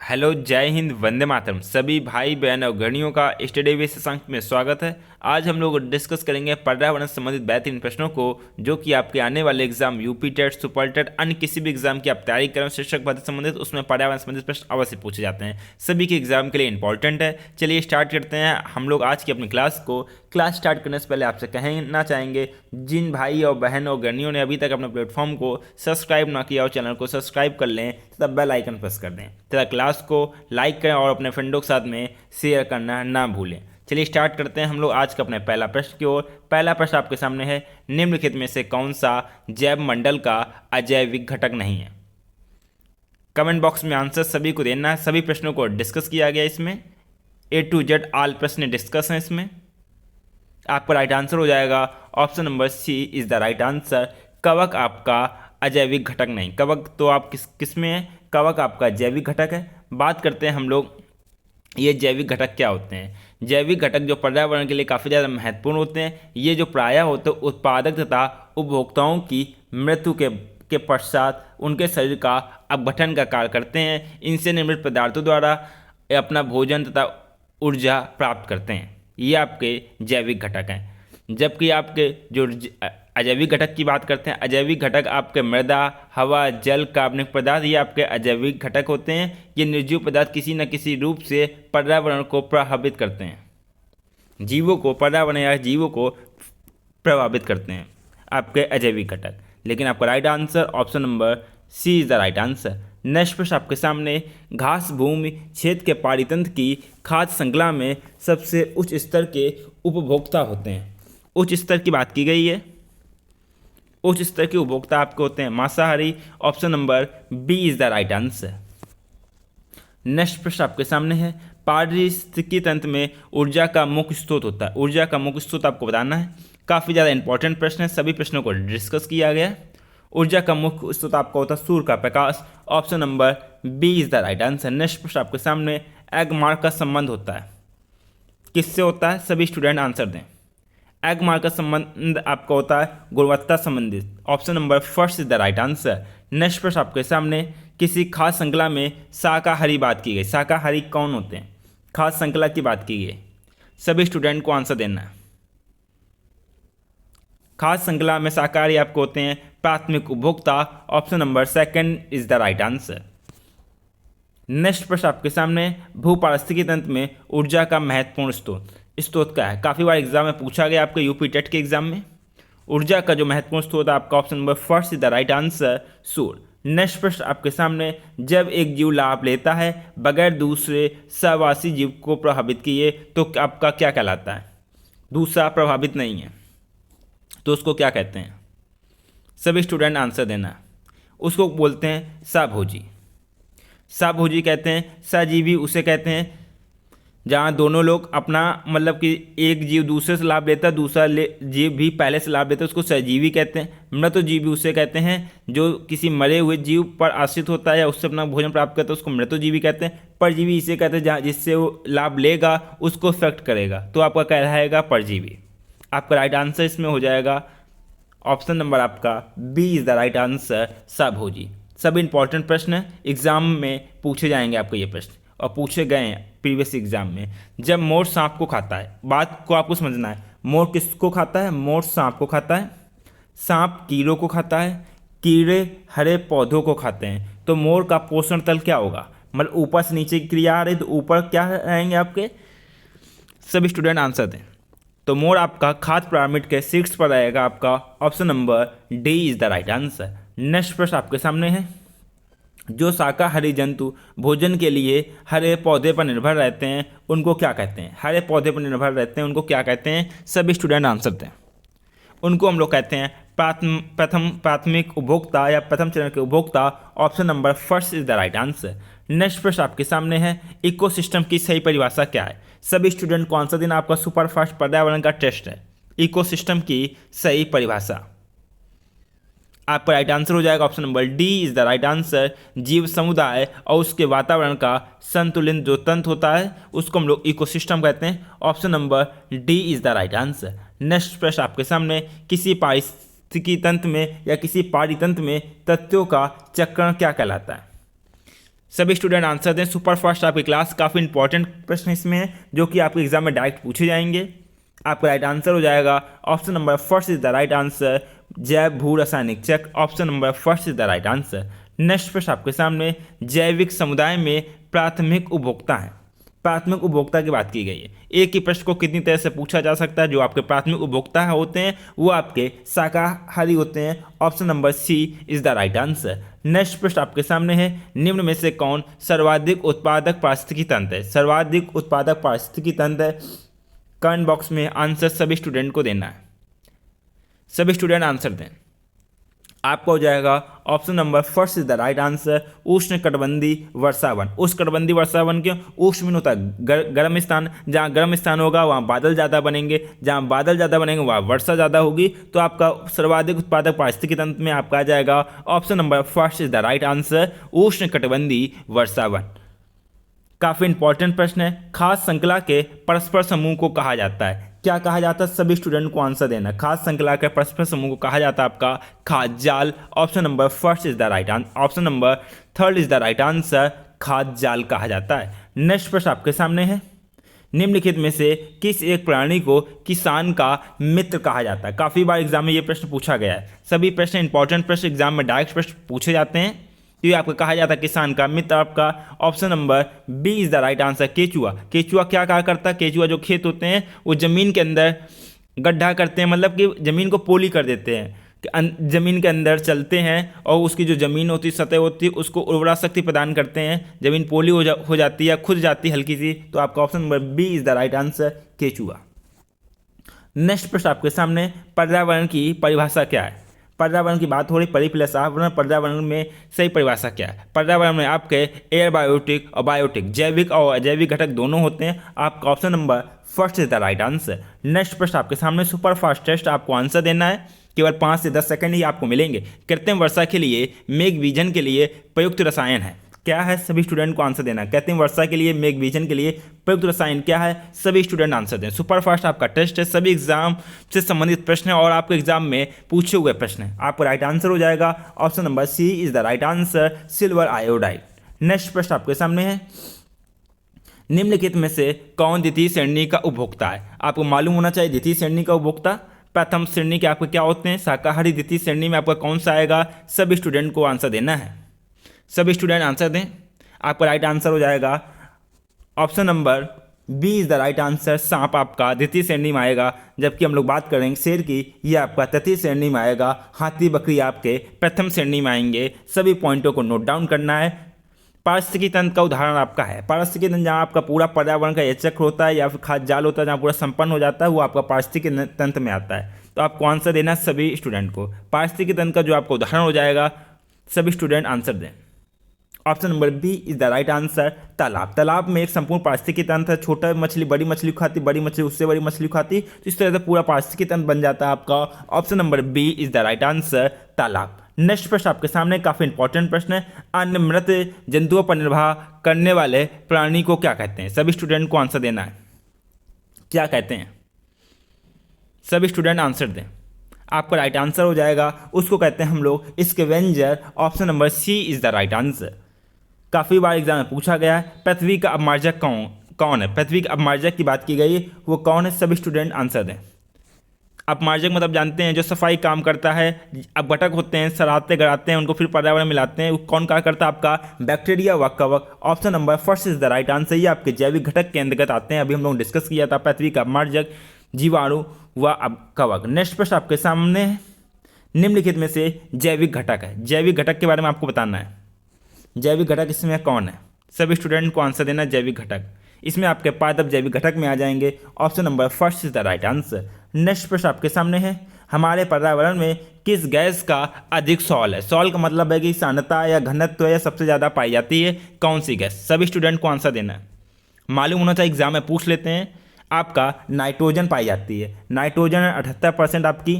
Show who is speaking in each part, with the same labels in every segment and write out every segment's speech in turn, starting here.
Speaker 1: Hello, जय हिंद, वंदे मातरम। सभी भाई बहन और गणियों का स्टडी बेस अंक में स्वागत है। आज हम लोग डिस्कस करेंगे पर्यावरण से संबंधित बेहतरीन प्रश्नों को, जो कि आपके आने वाले exam UP TET, super TET, अन्य किसी भी एग्जाम की आप तैयारी करें शिक्षक भर्ती संबंधित, उसमें पर्यावरण संबंधित प्रश्न अवश्य पूछे जाते हैं। सभी के एग्जाम के लिए इंपॉर्टेंट है। चलिए स्टार्ट करते हैं हम लोग आज की अपनी क्लास को। क्लास स्टार्ट करने से पहले आपसे कहना चाहेंगे, जिन भाई और बहन और गणियों ने अभी तक अपने प्लेटफॉर्म को सब्सक्राइब ना किया और चैनल को सब्सक्राइब कर लें तथा बेल आइकन प्रेस कर दें तथा क्लास को लाइक करें और अपने फ्रेंडों के साथ में शेयर करना ना भूलें। चलिए स्टार्ट करते हैं हम लोग आज का अपने पहला प्रश्न की ओर। पहला प्रश्न आपके सामने है, निम्नलिखित में से कौन सा जैव मंडल का अजैविक घटक नहीं है। कमेंट बॉक्स में आंसर सभी को देना है। सभी प्रश्नों को डिस्कस किया गया, इसमें A to Z ऑल प्रश्न डिस्कस हैं। इसमें आपका राइट आंसर हो जाएगा option number C is the right answer. कवक आपका अजैविक घटक नहीं। कवक तो आप किस में है, कवक आपका जैविक घटक है। बात करते हैं हम लोग ये जैविक घटक क्या होते हैं। जैविक घटक जो पर्यावरण के लिए काफ़ी ज़्यादा महत्वपूर्ण होते हैं, ये जो प्रायः होते हैं उत्पादक तथा उपभोक्ताओं की मृत्यु के पश्चात उनके शरीर का अपघटन का कार्य करते हैं। इनसे निर्मित पदार्थों द्वारा अपना भोजन तथा ऊर्जा प्राप्त करते हैं। ये आपके जैविक घटक हैं। जबकि आपके जो अजैविक घटक की बात करते हैं, अजैविक घटक आपके मृदा, हवा, जल, कार्बनिक पदार्थ, ये आपके अजैविक घटक होते हैं। ये निर्जीव पदार्थ किसी न किसी रूप से पर्यावरण को प्रभावित करते हैं, जीवों को, पर्यावरण या जीवों को प्रभावित करते हैं, आपके अजैविक घटक। लेकिन आपका right answer option number C is the right answer. Next प्रश्न आपके सामने, घास भूमि क्षेत्र के पारितंत्र की खाद्य श्रृंखला में सबसे उच्च स्तर के उपभोक्ता होते हैं। उच्च स्तर की बात की गई है। उच्च स्तर के उपभोक्ता आपके होते हैं मांसाहारी। Option number B is the right answer. Next प्रश्न आपके सामने है, पारिस्थितिकी तंत्र में ऊर्जा का मुख्य स्रोत होता है। ऊर्जा का मुख्य स्रोत आपको बताना है। काफ़ी ज़्यादा इंपॉर्टेंट प्रश्न है, सभी प्रश्नों को डिस्कस किया गया है। ऊर्जा का मुख्य स्रोत आपका होता है सूर्य का प्रकाश। Option number B is the right answer. Next प्रश्न आपके सामने, एग मार्क का संबंध होता है, किससे होता है? सभी स्टूडेंट आंसर दें। एग मार्क का संबंध आपका होता है गुणवत्ता संबंधित। Option number first is the right answer. Next प्रश्न आपके सामने, किसी खाद्य श्रृंखला में शाकाहारी बात की गई। शाकाहारी कौन होते हैं? खाद्य श्रृंखला की बात की गई। सभी स्टूडेंट को आंसर देना है। खाद्य श्रृंखला में शाकाहारी आपको होते हैं प्राथमिक उपभोक्ता। Option number second is the right answer. Next प्रश्न आपके सामने, भूपारिस्थितिकी तंत्र में ऊर्जा का महत्वपूर्ण स्रोत क्या है? काफ़ी बार एग्जाम में पूछा गया आपके यूपी टेट के एग्जाम में। ऊर्जा का जो महत्वपूर्ण स्रोत है आपका option number first is the right answer, सूर्य। नेक्स्ट प्रश्न आपके सामने, जब एक जीव लाभ लेता है बगैर दूसरे सहवासी जीव को प्रभावित किए तो आपका क्या कहलाता है? दूसरा प्रभावित नहीं है तो उसको क्या कहते हैं? सभी स्टूडेंट आंसर देना। उसको बोलते हैं सहभोजी। सहभोजी कहते हैं। सहजीवी उसे कहते हैं जहाँ दोनों लोग अपना, मतलब कि एक जीव दूसरे से लाभ लेता है, दूसरा जीव भी पहले से लाभ लेता है, उसको सहजीवी कहते हैं। मृतजीवी उसे कहते हैं जो किसी मरे हुए जीव पर आश्रित होता है या उससे अपना भोजन प्राप्त करता है, उसको मृतजीवी कहते हैं। परजीवी इसे कहते हैं जहाँ जिससे वो लाभ लेगा उसको इफेक्ट करेगा, तो आपका कहलाएगा परजीवी। आपका राइट आंसर इसमें हो जाएगा ऑप्शन नंबर आपका B is the right answer, सहभोजी। सब इंपॉर्टेंट प्रश्न है, एग्जाम में पूछे जाएंगे आपको ये प्रश्न, और पूछे गए हैं प्रीवियस एग्जाम में। जब मोर सांप को खाता है, बात को आपको समझना है, मोर किसको खाता है? मोर सांप को खाता है। सांप कीड़ों को खाता है, कीड़े हरे पौधों को खाते हैं। तो मोर का पोषण तल क्या होगा? मतलब ऊपर से नीचे की क्रिया आ रही तो ऊपर क्या रहेंगे आपके? सभी स्टूडेंट आंसर दें। तो मोर आपका खाद्य पिरामिड के शीर्ष पर रहेगा। आपका option number D is the right answer. Next प्रश्न आपके सामने है, जो शाकाहारी जंतु भोजन के लिए हरे पौधे पर निर्भर रहते हैं उनको क्या कहते हैं? हरे पौधे पर निर्भर रहते हैं उनको क्या कहते हैं? सभी स्टूडेंट आंसर दें। उनको हम लोग कहते हैं प्राथमिक उपभोक्ता या प्रथम चरण के उपभोक्ता। Option number first is the right answer. Next प्रश्न आपके सामने है, इकोसिस्टम की सही परिभाषा क्या है? सभी स्टूडेंट को आंसर देना। आपका सुपर फास्ट पर्यावरण का टेस्ट है। इकोसिस्टम की सही परिभाषा आपका राइट आंसर हो जाएगा option number D is the right answer. जीव समुदाय और उसके वातावरण का संतुलित जो तंत्र होता है उसको हम लोग इकोसिस्टम कहते हैं। Option number D is the right answer. Next प्रश्न आपके सामने, किसी पारिस्थितिकी तंत्र में या किसी पारितंत्र में तत्वों का चक्रण क्या कहलाता है? सभी स्टूडेंट आंसर दें। सुपर फास्ट आपकी क्लास, काफ़ी इंपॉर्टेंट प्रश्न इसमें है जो कि आपके एग्जाम में डायरेक्ट पूछे जाएंगे। आपका राइट आंसर हो जाएगा option number first is the right answer, जैव भू रासायनिक चक्र। Option number first is the right answer. Next प्रश्न आपके सामने, जैविक समुदाय में प्राथमिक उपभोक्ता हैं। प्राथमिक उपभोक्ता की बात की गई है। एक ही प्रश्न को कितनी तरह से पूछा जा सकता है। जो आपके प्राथमिक उपभोक्ता होते हैं वो आपके शाकाहारी होते हैं। Option number C is the right answer. Next प्रश्न आपके सामने है, निम्न में से कौन सर्वाधिक उत्पादक पारिस्थितिकी तंत्र है। सर्वाधिक उत्पादक पारिस्थितिकी तंत्र है। कमेंट बॉक्स में आंसर सभी स्टूडेंट को देना है। सभी स्टूडेंट आंसर दें। आपका हो जाएगा option number first is the right answer, उष्णकटिबंधीय वर्षावन। उष्णकटिबंधीय वर्षावन क्यों? उष्ण मीन होता है गर्म स्थान, जहाँ गर्म स्थान होगा वहाँ बादल ज़्यादा बनेंगे, जहाँ बादल ज़्यादा बनेंगे वहाँ वर्षा ज़्यादा होगी। तो आपका सर्वाधिक उत्पादक पारिस्थितिकी तंत्र में आपका आ जाएगा option number first is the right answer, उष्णकटिबंधीय वर्षावन। काफ़ी इंपॉर्टेंट प्रश्न है। खाद्य श्रृंखला के परस्पर समूह को कहा जाता है। क्या कहा जाता है? सभी स्टूडेंट को आंसर देना। खाद्य श्रृंखला के परस्पर समूह को कहा जाता है आपका खाद्य जाल। Option number first is the right answer. Option number third is the right answer, खाद्य जाल कहा जाता है। नेक्स्ट प्रश्न आपके सामने है, निम्नलिखित में से किस एक प्राणी को किसान का मित्र कहा जाता है। काफ़ी बार एग्जाम में ये प्रश्न पूछा गया है। सभी प्रश्न इंपॉर्टेंट प्रश्न एग्जाम में डायरेक्ट प्रश्न पूछे जाते हैं। तो ये आपको कहा जाता है किसान का मित्र। आपका option number B is the right answer, केचुआ। केचुआ क्या कहा करता है? केचुआ जो खेत होते हैं वो जमीन के अंदर गड्ढा करते हैं, मतलब कि जमीन को पोली कर देते हैं, कि जमीन के अंदर चलते हैं और उसकी जो जमीन होती है, सतह होती है, उसको उर्वरा शक्ति प्रदान करते हैं। जमीन पोली हो जाती है, खुद जाती है हल्की सी। तो आपका option number B is the right answer, केचुआ। नेक्स्ट प्रश्न आपके सामने, पर्यावरण की परिभाषा क्या है। पर्यावरण की बात हो रही, परि प्लस आवरण। पर्यावरण में सही परिभाषा क्या है? पर्यावरण में आपके एयर बायोटिक और बायोटिक, जैविक और अजैविक घटक दोनों होते हैं। आपका option number first is the right answer. Next प्रश्न आपके सामने, सुपर फास्ट टेस्ट। आपको आंसर देना है, केवल 5 से 10 सेकंड ही आपको मिलेंगे। कृत्रिम वर्षा के लिए मेघ बीजन के लिए प्रयुक्त रसायन है। क्या है? सभी स्टूडेंट को आंसर देना। कृत्रिम वर्षा के लिए मेघ बीजन के लिए प्रयुक्त रसायन क्या है? सभी स्टूडेंट आंसर दें। सुपर फास्ट आपका टेस्ट है, सभी एग्जाम से संबंधित प्रश्न है और आपके एग्जाम में पूछे हुए प्रश्न है। आपका राइट आंसर हो जाएगा option number C is the right answer, silver iodide. Next प्रश्न आपके सामने है, निम्नलिखित में से कौन द्वितीय श्रेणी का उपभोक्ता है। आपको मालूम होना चाहिए द्वितीय श्रेणी का उपभोक्ता। प्रथम श्रेणी के आपके क्या होते हैं? शाकाहारी। द्वितीय श्रेणी में आपका कौन सा आएगा? सभी स्टूडेंट को आंसर देना है। सभी स्टूडेंट आंसर दें। आपका राइट आंसर हो जाएगा option number B is the right answer, सांप आपका द्वितीय श्रेणी में आएगा। जबकि हम लोग बात करेंगे शेर की, ये आपका तृतीय श्रेणी में आएगा। हाथी बकरी आपके प्रथम श्रेणी में आएंगे। सभी पॉइंटों को नोट डाउन करना है। पारिस्थितिकी तंत्र का उदाहरण आपका है। पारिस्थितिकी तंत्र जहाँ आपका पूरा पर्यावरण का चक्र होता है या फिर खाद्य जाल होता है, जहाँ पूरा संपन्न हो जाता है, वो आपका पारिस्थितिकी तंत्र में आता है। तो आपको आंसर देना है सभी स्टूडेंट को। पारिस्थितिकी तंत्र का जो आपका उदाहरण हो जाएगा, सभी स्टूडेंट आंसर दें। Option number B is the right answer, तालाब। तालाब में एक संपूर्ण पारिस्थितिकी तंत्र है। छोटा मछली बड़ी मछली खाती, बड़ी मछली उससे बड़ी मछली खाती, तो इस तरह से पूरा पारिस्थितिकी तंत्र बन जाता है आपका। Option number B is the right answer, तालाब। नेक्स्ट प्रश्न आपके सामने काफी इंपॉर्टेंट प्रश्न है, अन्य मृत जंतुओं पर निर्भर करने वाले प्राणी को क्या कहते हैं। सभी स्टूडेंट को आंसर देना है। क्या कहते हैं? सभी स्टूडेंट आंसर दें। आपका राइट आंसर हो जाएगा, उसको कहते हैं हम लोग scavenger. Option number C is the right answer. काफ़ी बार एग्जाम में पूछा गया है, पृथ्वी का अपमार्जक कौन है। पृथ्वी का अपमार्जक की बात की गई है, वो कौन है? सभी स्टूडेंट आंसर दें। अपमार्जक मतलब जानते हैं, जो सफाई काम करता है। अब घटक होते हैं, सराहते गड़ाते हैं, उनको फिर पर्यावरण मिलाते हैं। वो कौन कार्य करता है? आपका बैक्टीरिया व कवक। Option number first is the right answer. ये आपके जैविक घटक के अंतर्गत आते हैं। अभी हम लोग डिस्कस किया था पृथ्वी का अपमार्जक, जीवाणु व कवक। नेक्स्ट प्रश्न आपके सामने, निम्नलिखित में से जैविक घटक है। जैविक घटक के बारे में आपको बताना है। जैविक घटक इसमें कौन है? सभी स्टूडेंट को आंसर देना। जैविक घटक इसमें आपके पादप जैविक घटक में आ जाएंगे। Option number first is the right answer. Next प्रश्न आपके सामने है, हमारे पर्यावरण में किस गैस का अधिक सॉल है। सॉल का मतलब है कि सांद्रता या घनत्व या सबसे ज़्यादा पाई जाती है कौन सी गैस। सभी स्टूडेंट को आंसर देना है। मालूम होना चाहिए, एग्जाम में पूछ लेते हैं। आपका नाइट्रोजन पाई जाती है। नाइट्रोजन 78% आपकी।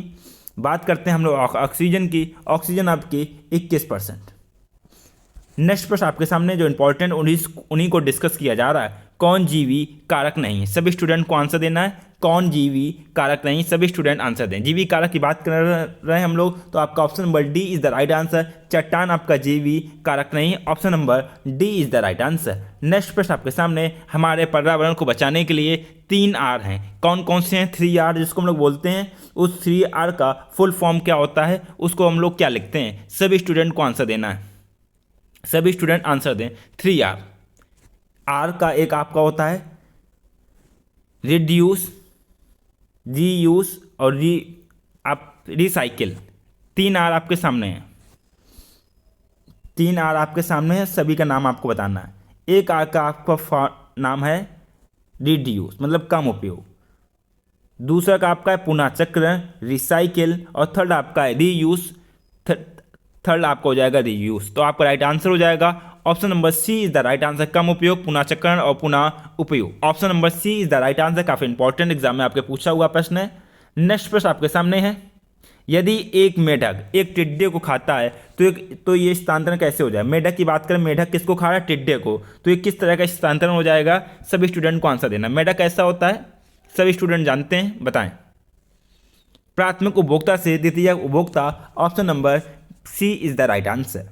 Speaker 1: बात करते हैं हम लोग ऑक्सीजन की। ऑक्सीजन आपकी 21%। नेक्स्ट प्रश्न आपके सामने जो इंपॉर्टेंट उन्हीं को डिस्कस किया जा रहा है, कौन जीवी कारक नहीं है। सभी स्टूडेंट को आंसर देना है। कौन जीवी कारक नहीं? सभी स्टूडेंट आंसर दें। जीवी कारक की बात कर रहे हैं हम लोग, तो आपका option number D is the right answer. चट्टान आपका जीवी कारक नहीं, option number D is the right answer. Next प्रश्न आपके सामने, हमारे पर्यावरण को बचाने के लिए 3 आर हैं, कौन कौन से हैं? 3 आर जिसको हम लोग बोलते हैं, उस 3 आर का फुल फॉर्म क्या होता है, उसको हम लोग क्या लिखते हैं? सभी स्टूडेंट को आंसर देना है, सभी स्टूडेंट आंसर दें। 3 आर, आर का एक आपका होता है रिड्यूस, रीयूज और आप रिसाइकिल। 3 आर आपके सामने हैं, 3 आर आपके सामने है, सभी का नाम आपको बताना है। एक आर का आपका नाम है रिड्यूस, मतलब कम उपयोग। दूसरा का आपका है पुनःचक्रण, रिसाइकिल, और थर्ड आपका है रीयूज। थर्ड आपका हो जाएगा रीयूज। तो आपका राइट आंसर हो जाएगा option number C is the right answer, कम उपयोग, पुनःचक्रण और पुनः उपयोग। Option number C is the right answer. काफी इंपॉर्टेंट एग्जाम में आपके पूछा हुआ प्रश्न है। नेक्स्ट प्रश्न आपके सामने है, यदि एक मेढक एक टिड्डे को खाता है तो ये स्थानांतरण कैसे हो जाए? मेढक की बात करें, मेढक किसको खा रहा है? टिड्डे को। तो ये किस तरह का स्थानांतरण हो जाएगा? सभी स्टूडेंट को आंसर देना। मेढक कैसा होता है, सभी स्टूडेंट जानते हैं, बताएं। प्राथमिक उपभोक्ता से द्वितीयक उपभोक्ता, option number C is the right answer.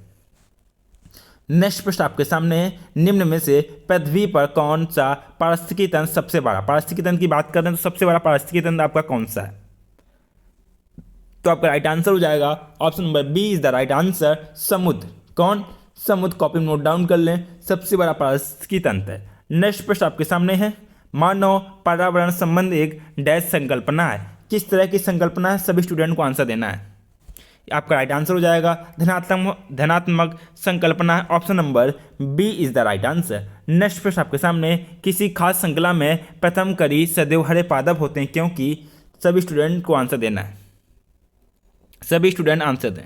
Speaker 1: Next प्रश्न आपके सामने है, निम्न में से पृथ्वी पर कौन सा पारिस्थितिकी तंत्र सबसे बड़ा? पारिस्थितिकी तंत्र की बात करते हैं तो सबसे बड़ा पारिस्थितिकी तंत्र आपका कौन सा है? तो आपका राइट आंसर हो जाएगा option number B is the right answer, समुद्र। कौन? समुद्र। कॉपी में नोट डाउन कर लें, सबसे बड़ा पारिस्थितिकी तंत्र है। नेक्स्ट प्रश्न आपके सामने है, मानव पर्यावरण संबंध एक डैश संकल्पना है, किस तरह की संकल्पना है? सभी स्टूडेंट को आंसर देना है। आपका राइट आंसर हो जाएगा धनात्मक संकल्पना है, option number B is the right answer. Next प्रश्न आपके सामने, किसी खास श्रृंखला में प्रथम कड़ी सदैव हरे पादप होते हैं, क्योंकि? सभी स्टूडेंट को आंसर देना है, सभी स्टूडेंट आंसर दें।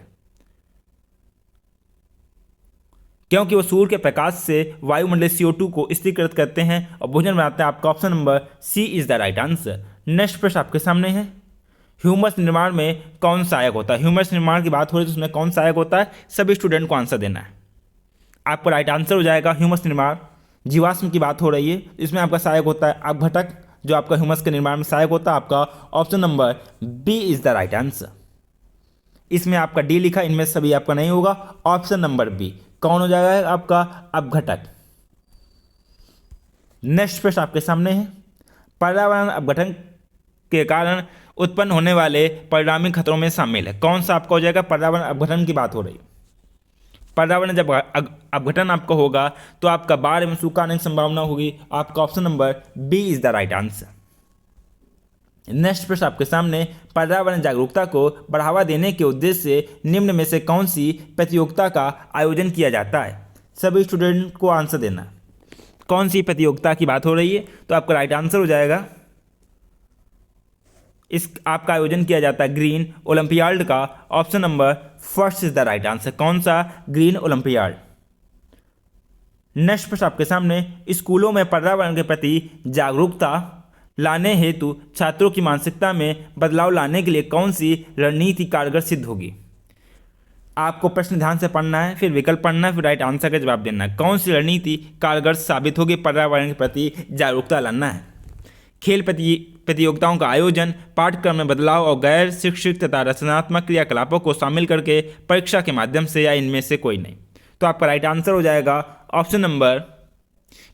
Speaker 1: क्योंकि वो सूर्य के प्रकाश से वायुमंडलीय CO2 को स्थिरीकृत करते हैं और भोजन बनाते हैं। आपका option number C is the right answer. Next प्रश्न आपके सामने है, ह्यूमस निर्माण में कौन सहायक होता है? ह्यूमस निर्माण की बात हो रही है तो उसमें कौन सहायक होता है? सभी स्टूडेंट को आंसर देना है। आपका राइट आंसर हो जाएगा ह्यूमस निर्माण। जीवाश्म की बात हो रही है, इसमें आपका सहायक होता है अपघटक, जो आपका ह्यूमस के निर्माण में सहायक होता है। आपका option number B is the right answer. इसमें आपका डी लिखा, इनमें सभी आपका नहीं होगा। ऑप्शन नंबर बी कौन हो जाएगा? आपका अपघटक। नेक्स्ट प्रश्न आपके सामने है, पर्यावरण अपघटन के कारण उत्पन्न होने वाले परिणामी खतरों में शामिल है, कौन सा आपका हो जाएगा? पर्यावरण अपघटन की बात हो रही है। पर्यावरण जब अपघटन आपका होगा तो आपका बाढ़ एवं सूखा आने की संभावना होगी। आपका option number B is the right answer. Next प्रश्न आपके सामने, पर्यावरण जागरूकता को बढ़ावा देने के उद्देश्य से निम्न में से कौन सी प्रतियोगिता का आयोजन किया जाता है? सभी स्टूडेंट को आंसर देना। कौन सी प्रतियोगिता की बात हो रही है? तो आपका राइट आंसर हो जाएगा, इस आपका आयोजन किया जाता है ग्रीन ओलंपियाड का। Option number first is the right answer. कौन सा? Green olympiad. नेक्स्ट प्रश्न आपके सामने, स्कूलों में पर्यावरण के प्रति जागरूकता लाने हेतु छात्रों की मानसिकता में बदलाव लाने के लिए कौन सी रणनीति कारगर सिद्ध होगी? आपको प्रश्न ध्यान से पढ़ना है, फिर विकल्प पढ़ना है, फिर राइट आंसर का जवाब देना है। कौन सी रणनीति कारगर साबित होगी पर्यावरण के प्रति जागरूकता लाना है? खेल प्रतियोगिताओं का आयोजन, पाठ्यक्रम में बदलाव और गैर शिक्षित तथा रचनात्मक क्रियाकलापों को शामिल करके परीक्षा के माध्यम से, या इनमें से कोई नहीं। तो आपका राइट आंसर हो जाएगा option number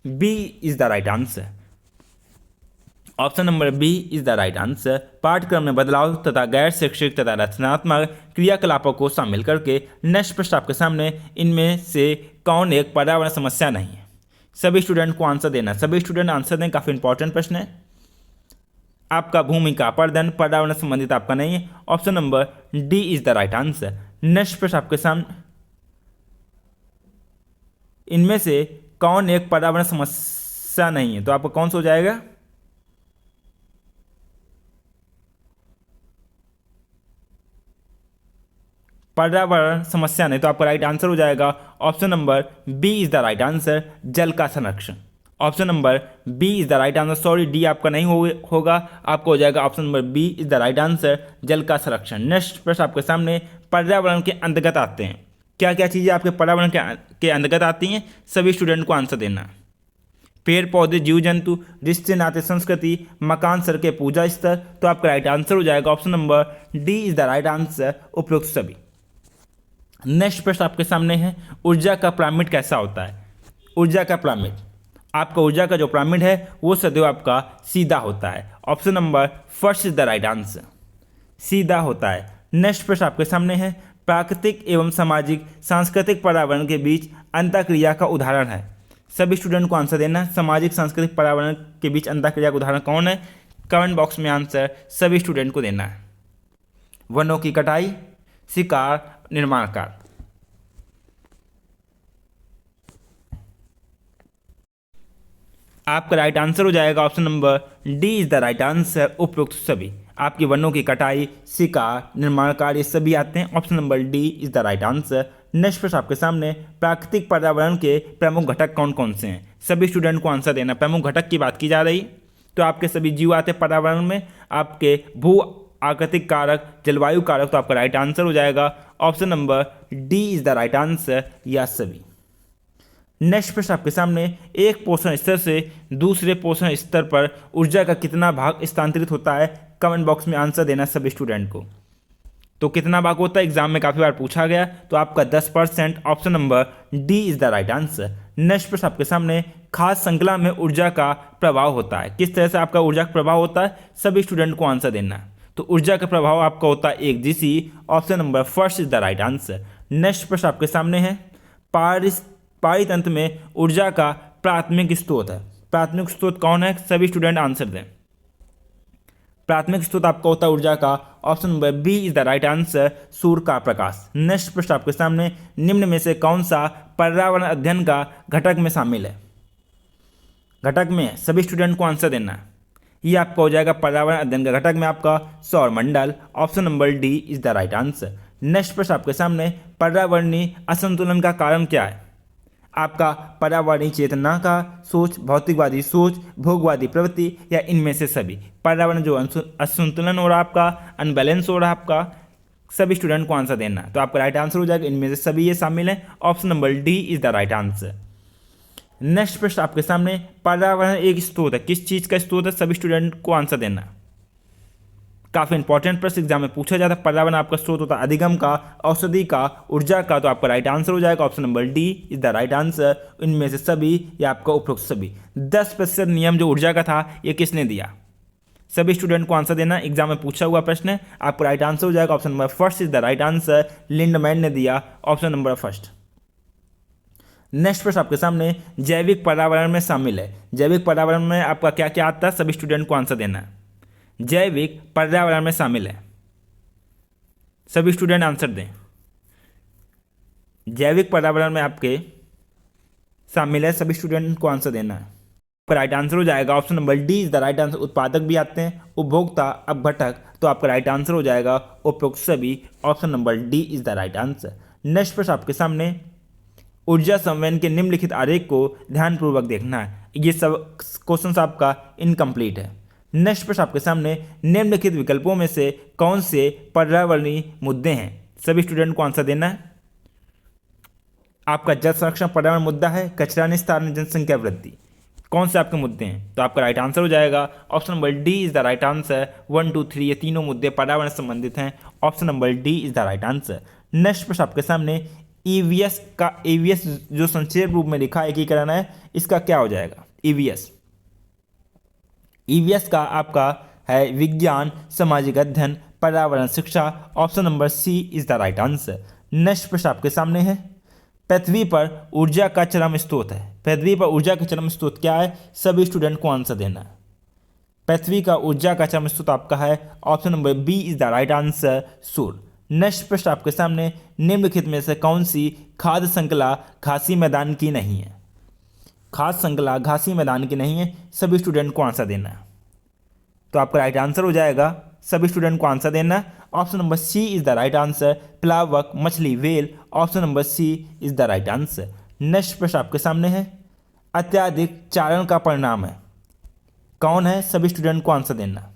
Speaker 1: B is the right answer. Option number B is the right answer. पाठ्यक्रम में बदलाव तथा गैर शैक्षिक तथा रचनात्मक क्रियाकलापों को शामिल करके। नेक्स्ट प्रश्न आपके सामने, इनमें से कौन एक पर्यावरण समस्या नहीं है? सभी स्टूडेंट को आंसर देना, सभी स्टूडेंट आंसर दें, काफी इंपॉर्टेंट प्रश्न है। आपका भूमि का अपरदन पर्यावरण संबंधित आपका नहीं है। Option number D is the right answer. Next प्रश्न आपके सामने, इनमें से कौन एक पर्यावरण समस्या नहीं है? तो आपका कौन सा हो जाएगा? पर्यावरण समस्या नहीं, तो आपका राइट आंसर हो जाएगा option number B is the right answer, जल का संरक्षण। Option number B is the right answer. Sorry, D आपका नहीं होगा, आपको हो जाएगा option number B is the right answer, जल का संरक्षण। नेक्स्ट प्रश्न आपके सामने, पर्यावरण के अंतर्गत आते हैं, क्या क्या चीज़ें आपके पर्यावरण के अंतर्गत आती हैं? सभी स्टूडेंट को आंसर देना। पेड़ पौधे, जीव जंतु, रिश्ते नाते, संस्कृति, मकान, सड़कें, पूजा स्थल। तो आपका राइट आंसर हो जाएगा option number D is the right answer, उपरोक्त सभी। नेक्स्ट प्रश्न आपके सामने है, ऊर्जा का पिरामिड कैसा होता है? ऊर्जा का पिरामिड, आपका ऊर्जा का जो पिरामिड है वो सदैव आपका सीधा होता है। Option number first is the right answer, सीधा होता है। नेक्स्ट प्रश्न आपके सामने है, प्राकृतिक एवं सामाजिक सांस्कृतिक पर्यावरण के बीच अंतःक्रिया का उदाहरण है। सभी स्टूडेंट को आंसर देना है, सामाजिक सांस्कृतिक पर्यावरण के बीच अंतःक्रिया का उदाहरण कौन है? कमेंट बॉक्स में आंसर सभी स्टूडेंट को देना है। वनों की कटाई, शिकार, निर्माण कार्य। आपका राइट आंसर हो जाएगा option number D is the right answer, उपरोक्त सभी। आपकी वनों की कटाई, शिकार, निर्माण कार्य ये सभी आते हैं। Option number D is the right answer. Next प्रश्न आपके सामने, प्राकृतिक पर्यावरण के प्रमुख घटक कौन कौन से हैं? सभी स्टूडेंट को आंसर देना। प्रमुख घटक की बात की जा रही तो आपके सभी जीव आते हैं पर्यावरण में, आपके भू आकृतिक कारक, जलवायु कारक। तो आपका राइट आंसर हो जाएगा option number D is the right answer, या सभी। नेक्स्ट प्रश्न आपके सामने, एक पोषण स्तर से दूसरे पोषण स्तर पर ऊर्जा का कितना भाग स्थानांतरित होता है? कमेंट बॉक्स में आंसर देना सभी स्टूडेंट को। तो कितना भाग होता है, एग्जाम में काफ़ी बार पूछा गया, तो आपका 10%, option number D is the right answer. Next प्रश्न आपके सामने, खाद्य श्रृंखला में ऊर्जा का प्रभाव होता है। किस तरह से आपका ऊर्जा का प्रभाव होता है? सभी स्टूडेंट को आंसर देना है। तो ऊर्जा का प्रभाव आपका होता है एक GC, option number first is the right answer. Next प्रश्न आपके सामने है, पारितंत्र में ऊर्जा का प्राथमिक स्रोत है। प्राथमिक स्रोत कौन है? सभी स्टूडेंट आंसर दें। प्राथमिक स्रोत आपका होता है ऊर्जा का, option number B is the right answer, सूर्य का प्रकाश। नेक्स्ट प्रश्न आपके सामने, निम्न में से कौन सा पर्यावरण अध्ययन का घटक में शामिल है? घटक में सभी स्टूडेंट को आंसर देना है। ये आपका हो जाएगा पर्यावरण अध्ययन का घटक में आपका सौरमंडल, option number D is the right answer. Next प्रश्न आपके सामने, पर्यावरणीय असंतुलन का कारण क्या है? आपका पर्यावरणीय चेतना का सोच, भौतिकवादी सोच, भोगवादी प्रवृत्ति, या इनमें से सभी। पर्यावरण जो असंतुलन हो रहा है आपका, अनबैलेंस हो रहा है आपका, सभी स्टूडेंट को आंसर देना है। तो आपका राइट आंसर हो जाएगा इनमें से सभी ये शामिल है, option number D is the right answer. Next प्रश्न आपके सामने, पर्यावरण एक स्रोत है। किस चीज़ का स्रोत है? सभी स्टूडेंट को आंसर देना। काफ़ी इंपॉर्टेंट प्रश्न एग्जाम में पूछा जाता है। पर्यावरण आपका स्रोत होता है अधिगम का, औषधि का, ऊर्जा का। तो आपका राइट आंसर हो जाएगा option number D is the right answer, इनमें से सभी या आपका उपरोक्त सभी। 10% नियम जो ऊर्जा का था ये किसने दिया? सभी स्टूडेंट को आंसर देना, एग्जाम में पूछा हुआ प्रश्न है। आपका राइट आंसर हो जाएगा option number first is the right answer, Lindeman ने दिया, ऑप्शन नंबर फर्स्ट। नेक्स्ट प्रश्न आपके सामने, जैविक पर्यावरण में शामिल है। जैविक पर्यावरण में आपका क्या क्या आता है? सभी स्टूडेंट को आंसर देना है। जैविक पर्यावरण में शामिल है, सभी स्टूडेंट आंसर दें। जैविक पर्यावरण में आपके शामिल है, सभी स्टूडेंट को आंसर देना है। आपका राइट आंसर हो जाएगा option number D is the right answer. उत्पादक भी आते हैं, उपभोक्ता, अपघटक। तो आपका राइट आंसर हो जाएगा उपरोक्त सभी, option number D is the right answer. Next प्रश्न आपके सामने, ऊर्जा संवहन के निम्नलिखित आरेख को ध्यानपूर्वक देखना है। ये सब क्वेश्चन आपका इनकम्प्लीट है। नेक्स्ट प्रश्न आपके सामने, निम्नलिखित विकल्पों में से कौन से पर्यावरणीय मुद्दे हैं? सभी स्टूडेंट को आंसर देना है। आपका जल संरक्षण पर्यावरण मुद्दा है, कचरा निस्तारण, जनसंख्या वृद्धि। कौन से आपके मुद्दे हैं? तो आपका राइट आंसर हो जाएगा option number D is the right answer. 1, 2, 3 ये तीनों मुद्दे पर्यावरण से संबंधित हैं, option number D is the right answer. Next प्रश्न आपके सामने, ईवीएस जो संक्षेप रूप में लिखा एकीकरण है, इसका क्या हो जाएगा? ईवीएस का आपका है विज्ञान, सामाजिक अध्ययन, पर्यावरण शिक्षा, option number C is the right answer. Next प्रश्न आपके सामने है, पृथ्वी पर ऊर्जा का चरम स्रोत है। पृथ्वी पर ऊर्जा का चरम स्रोत क्या है? सभी स्टूडेंट को आंसर देना है। पृथ्वी का ऊर्जा का चरम स्रोत आपका है, option number B is the right answer, सूर्य। नेक्स्ट प्रश्न आपके सामने, निम्नलिखित में से कौन सी खाद्य श्रृंखला घासी मैदान की नहीं है? खाद्य श्रृंखला घासी मैदान की नहीं है, सभी स्टूडेंट को आंसर देना है। तो आपका राइट आंसर हो जाएगा, सभी स्टूडेंट को आंसर देना है, option number C is the right answer, प्लावक, मछली, whale, option number C is the right answer. Next प्रश्न आपके सामने है, अत्यधिक चारण का परिणाम है कौन है? सभी स्टूडेंट को आंसर देना।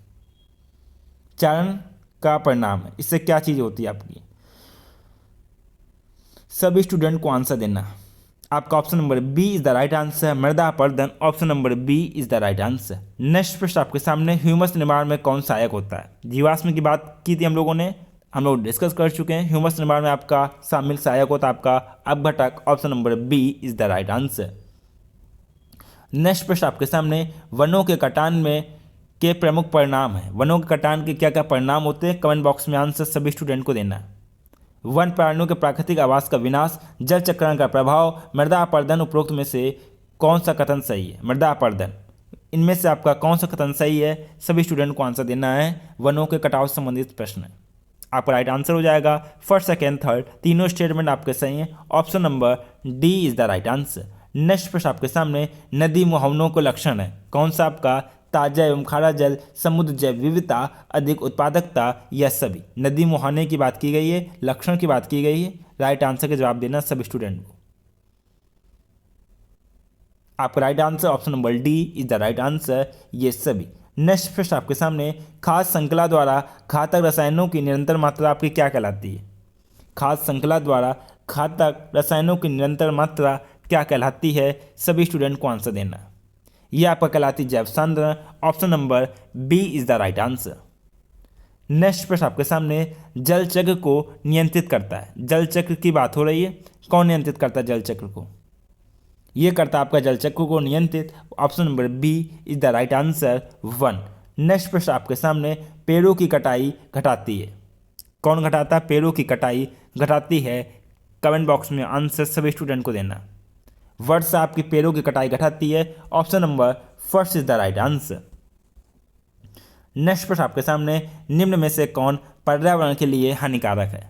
Speaker 1: चारण का परिणाम है, इससे क्या चीज़ होती है आपकी? सभी स्टूडेंट को आंसर देना। आपका option number B is the right answer, मृदा अपरदन, option number B is the right answer. Next प्रश्न आपके सामने, ह्यूमस निर्माण में कौन सहायक होता है? जीवाश्म की बात की थी हम लोगों ने, हम लोग डिस्कस कर चुके हैं। ह्यूमस निर्माण में आपका शामिल सहायक होता है आपका अपघटक, option number B is the right answer. Next प्रश्न आपके सामने, वनों के कटान में के प्रमुख परिणाम है। वनों के कटान के क्या क्या परिणाम होते हैं? कमेंट बॉक्स में आंसर सभी स्टूडेंट को देना है। वन प्राणियों के प्राकृतिक आवास का विनाश, जल चक्रण का प्रभाव, मृदा अपरदन, उपरोक्त में से कौन सा कथन सही है? मृदा अपरदन, इनमें से आपका कौन सा कथन सही है? सभी स्टूडेंट को आंसर देना है। वनों के कटाव से संबंधित प्रश्न है, आपका राइट आंसर हो जाएगा फर्स्ट, सेकेंड, थर्ड, तीनों स्टेटमेंट आपके सही हैं। Option number D is the right answer. Next प्रश्न आपके सामने, नदी मुहावनों को लक्षण है कौन सा? आपका ताजा एवं खारा जल, समुद्र जैव विविधता, अधिक उत्पादकता या सभी। नदी मुहाने की बात की गई है, लक्षण की बात की गई है। राइट आंसर का जवाब देना सभी स्टूडेंट को। आपका right answer option number D is the right answer, ये सभी। नेक्स्ट प्रश्न आपके सामने, खाद्य श्रृंखला द्वारा घातक रसायनों की निरंतर मात्रा आपकी क्या कहलाती है? खाद्य श्रृंखला द्वारा घातक रसायनों की निरंतर मात्रा क्या कहलाती है? सभी स्टूडेंट को आंसर देना है। यह आपका कहलाती जैव सांद्रण, option number B is the right answer. Next प्रश्न आपके सामने, जल चक्र को नियंत्रित करता है। जल चक्र की बात हो रही है, कौन नियंत्रित करता है जल चक्र को? यह करता है आपका जल चक्र को नियंत्रित, option number B is the right answer, वन। नेक्स्ट प्रश्न आपके सामने, पेड़ों की कटाई घटाती है। कौन घटाता है? पेड़ों की कटाई घटाती है। कमेंट बॉक्स में आंसर सभी स्टूडेंट को देना। वर्षा आपकी पेड़ों की कटाई घटाती है, option number first is the right answer. Next प्रश्न आपके सामने, निम्न में से कौन पर्यावरण के लिए हानिकारक है?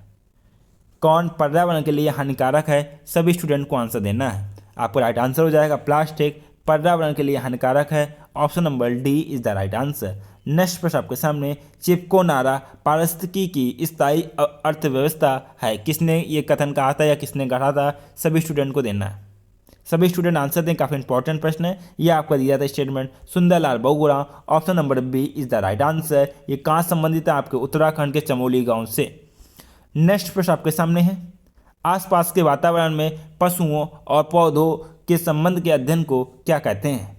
Speaker 1: कौन पर्यावरण के लिए हानिकारक है? सभी स्टूडेंट को आंसर देना है। आपका राइट आंसर हो जाएगा प्लास्टिक पर्यावरण के लिए हानिकारक है, option number D is the right answer. Next प्रश्न आपके सामने, चिपको नारा पारिस्थितिकी की स्थायी अर्थव्यवस्था है। किसने ये कथन कहा था या किसने गढ़ा था? सभी स्टूडेंट को देना है। सभी स्टूडेंट आंसर दें, काफ़ी इंपॉर्टेंट प्रश्न है। ये आपका दिया था statement Sundarlal Bahuguna, option number B is the right answer. ये कहाँ संबंधित है? आपके उत्तराखंड के चमोली गांव से। नेक्स्ट प्रश्न आपके सामने है, आसपास के वातावरण में पशुओं और पौधों के संबंध के अध्ययन को क्या कहते हैं?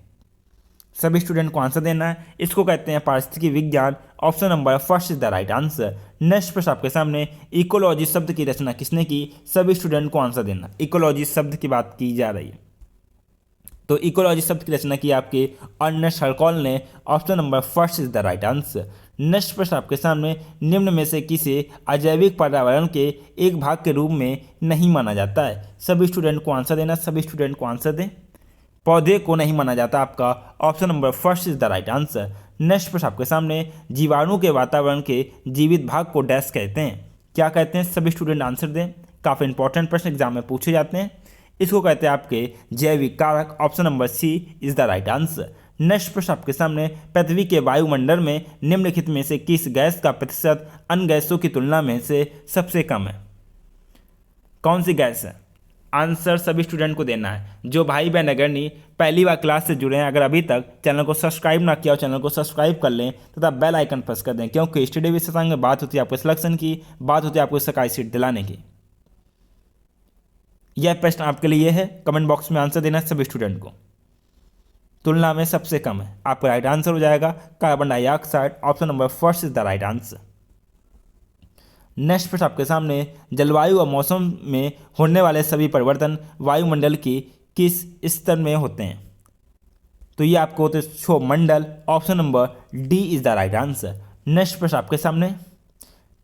Speaker 1: सभी स्टूडेंट को आंसर देना है। इसको कहते हैं पारिस्थितिकी विज्ञान, option number first is the right answer. Next प्रश्न आपके सामने, इकोलॉजी शब्द की रचना किसने की? सभी स्टूडेंट को आंसर देना। इकोलॉजी शब्द की बात की जा रही है, तो इकोलॉजी शब्द की रचना की आपके अर्नेस्ट हर्कॉल ने, option number first is the right answer. Next प्रश्न आपके सामने, निम्न में से किसे अजैविक पर्यावरण के एक भाग के रूप में नहीं माना जाता है? सभी स्टूडेंट को आंसर देना। सभी स्टूडेंट को आंसर दें। पौधे को नहीं माना जाता, आपका option number first is the right answer. Next प्रश्न आपके सामने, जीवाणु के वातावरण के जीवित भाग को डैश कहते हैं। क्या कहते हैं? सभी स्टूडेंट आंसर दें। काफ़ी इंपॉर्टेंट प्रश्न एग्जाम में पूछे जाते हैं। इसको कहते हैं आपके जैविक कारक, option number C is the right answer. Next प्रश्न आपके सामने, पृथ्वी के वायुमंडल में निम्नलिखित में से किस गैस का प्रतिशत अन्य गैसों की तुलना में से सबसे कम है? कौन सी गैस है? आंसर सभी स्टूडेंट को देना है। जो भाई बहन अगर नहीं पहली बार क्लास से जुड़े हैं, अगर अभी तक चैनल को सब्सक्राइब ना किया हो, चैनल को सब्सक्राइब कर लें तथा बेल आइकन प्रेस कर दें, क्योंकि स्टडी विशेषज्ञ में बात होती है आपके सिलेक्शन की, बात होती है आपको सरकारी सीट दिलाने की। यह प्रश्न आपके लिए है, कमेंट बॉक्स में आंसर देना है सभी स्टूडेंट को। तुलना में सबसे कम है, आपका राइट आंसर हो जाएगा carbon dioxide, option number first is the right answer. Next प्रश्न आपके सामने, जलवायु और मौसम में होने वाले सभी परिवर्तन वायुमंडल की किस स्तर में होते हैं? तो ये आपको होते हैं क्षोभ मंडल, option number D is the right answer. Next प्रश्न आपके सामने,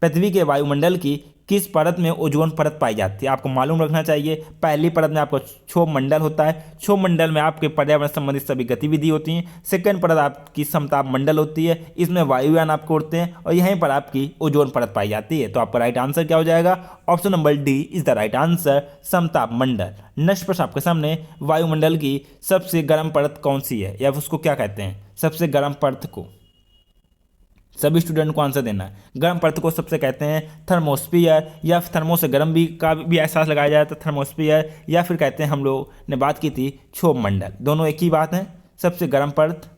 Speaker 1: पृथ्वी के वायुमंडल की किस परत में ओजोन परत पाई जाती है? आपको मालूम रखना चाहिए। पहली परत में आपको क्षोभ मंडल होता है, क्षोभ मंडल में आपके पर्यावरण संबंधित सभी गतिविधि होती हैं। सेकंड परत आपकी समताप मंडल होती है, इसमें वायुयान आपको उड़ते हैं और यहीं पर आपकी ओजोन परत पाई जाती है। तो आपका राइट आंसर क्या हो जाएगा? Option number D is the right answer, समताप मंडल। नेक्स्ट प्रश्न आपके सामने, वायुमंडल की सबसे गर्म परत कौन सी है या उसको क्या कहते हैं? सबसे गर्म परत को सभी स्टूडेंट को आंसर देना है। गर्म परत को सबसे कहते हैं थर्मोस्फीयर, या थर्मो से गर्म भी का भी एहसास लगाया जाए तो थर्मोस्फीयर, या फिर कहते हैं हम लोग ने बात की थी क्षोभ मंडल। दोनों एक ही बात है। सबसे गर्म परत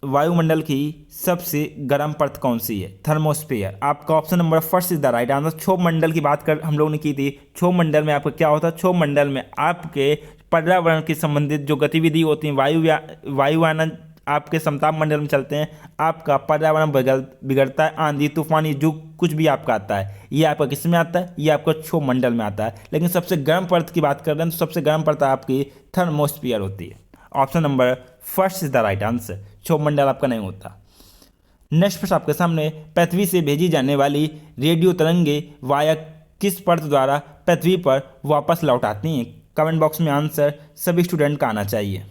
Speaker 1: वायुमंडल की सबसे गर्म परत कौन सी है? थर्मोस्फीयर। आपका option number first is the right answer. क्षोभ मंडल की बात कर हम लोगों ने की थी। क्षोभ मंडल में आपका क्या होता है? क्षोभ मंडल में आपके पर्यावरण के संबंधित जो गतिविधि होती है, वायुयान आपके समताप मंडल में चलते हैं, आपका पर्यावरण बिगड़ता है, आंधी तूफान जो कुछ भी आपका आता है ये आपका किस में आता है? ये आपका क्षोभ मंडल में आता है। लेकिन सबसे गर्म परत की बात कर रहे हैं तो सबसे गर्म परत आपकी थर्मोस्फीयर होती है। Option number first is the right answer. क्षोभ मंडल आपका नहीं होता। नेक्स्ट प्रश्न आपके सामने, पृथ्वी से भेजी जाने वाली रेडियो तरंगे वाया किस परत द्वारा पृथ्वी पर वापस लौट आती हैं? कमेंट बॉक्स में आंसर सभी स्टूडेंट का आना चाहिए।